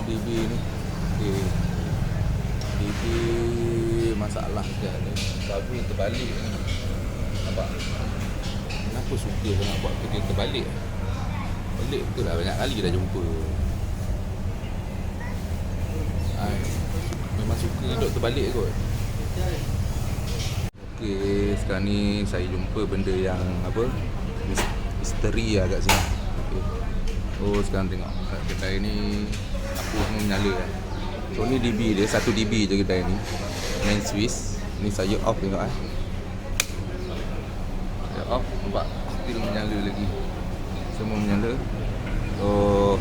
DB ni. Okay. DB masalah dia ni. Cover terbalik ni. Nampak? Kenapa suka nak buat kerja terbalik? Pelik betul lah, banyak kali dah jumpa. Memang suka duduk terbalik kot. Okey, sekarang ni saya jumpa benda yang apa? Misteri lah kat sini. Okay. Oh, sekarang tengok kat kedai ni lampu semua menyala kan. So ni DB dia, 1 DB je kedai ni. Main Swiss. Ni saya off tengok kan. Saya off, nampak still menyala lagi. Semua menyala. Oh,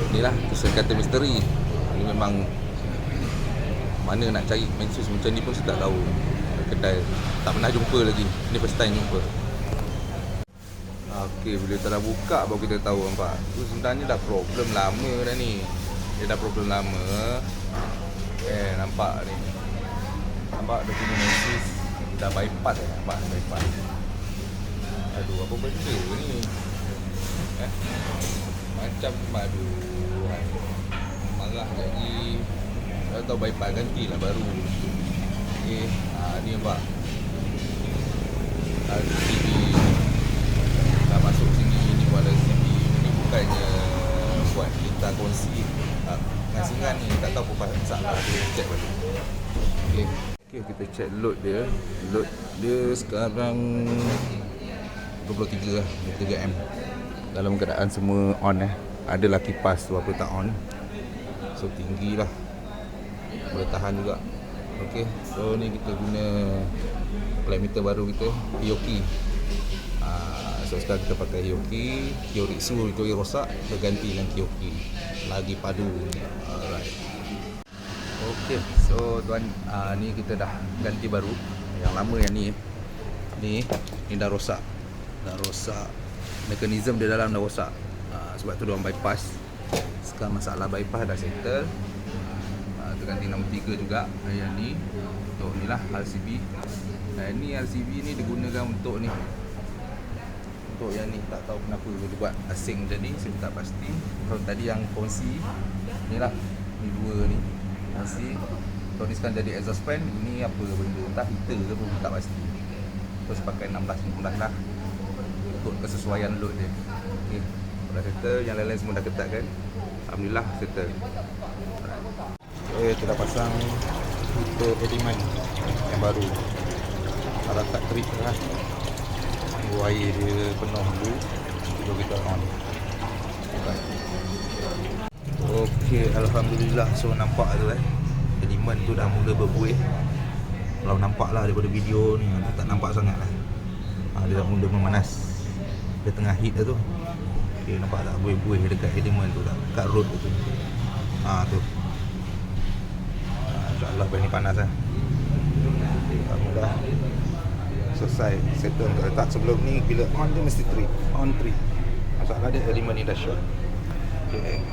inilah saya kata misteri. Ini memang mana nak cari main Swiss macam ni pun saya tak tahu. Kedai tak pernah jumpa lagi. Ni first time jumpa. Okey, bila kita dah buka baru kita tahu nampak. Tu sebenarnya dah problem lama dah ni. Dia dah problem lama. Nampak ni. Nampak dia punya main Swiss dah bypass dah, nampak bypass. Aduh, apa benda ni? Macam marah lagi. Kalau tahu bypass gantilah baru. Okey, ni nampak RCB dah masuk sini. Ni buat RCB ni bukannya buat kita kongsi ngasingan ni, tak tahu apa masalah dia. Check balik. Okey, kita check load dia. Load dia sekarang 23 lah, 23M. Dalam keadaan semua on Adalah kipas tu apa tak on. So tinggi lah, boleh tahan juga. Okey, so ni kita guna plate baru kita, Hioki. So sekarang kita pakai Hioki. Kyoritsu itu rosak, kita ganti dengan Hioki. Lagi padu. Alright. Okey, so tuan, ni kita dah ganti baru. Yang lama yang ni dah rosak. Mekanisme dia dalam dah rosak. Sebab tu dia orang bypass. Sekarang masalah bypass dah settle. Ganti nombor 3 juga yang ni. Untuk ni lah RCB. Dan ni RCB ni digunakan untuk ni. Untuk yang ni tak tahu kenapa dia buat asing jadi, saya tak pasti. Kalau tadi yang kongsi ni lah, ni dua ni kongsi. Kalau ni sekarang jadi exhaust fan, ni apa benda, entah heater ke pun tak pasti. Terus pakai 16-15 lah untuk kesesuaian load dia. Okay. Dah settle, yang lain-lain semua dah ketat kan. Alhamdulillah settle. Kita dah pasang heater element yang baru. Ada tak trip lah. Tunggu air dia penuh dulu, baru kita on. Okey, alhamdulillah. So nampak tu element tu dah mula berbuih. Kalau nampak lah daripada video ni, tak nampak sangat lah. Dia dah mula memanas. Dia tengah heat dah tu. Okey, nampak tak buih-buih dekat element tu tak? Kat rod tu. Tu. InsyaAllah band ni panas lah. Alhamdulillah selesai settle untuk letak. Sebelum ni bila on dia mesti trip. On trip. Masalah dia elemen ni dah short. Okay.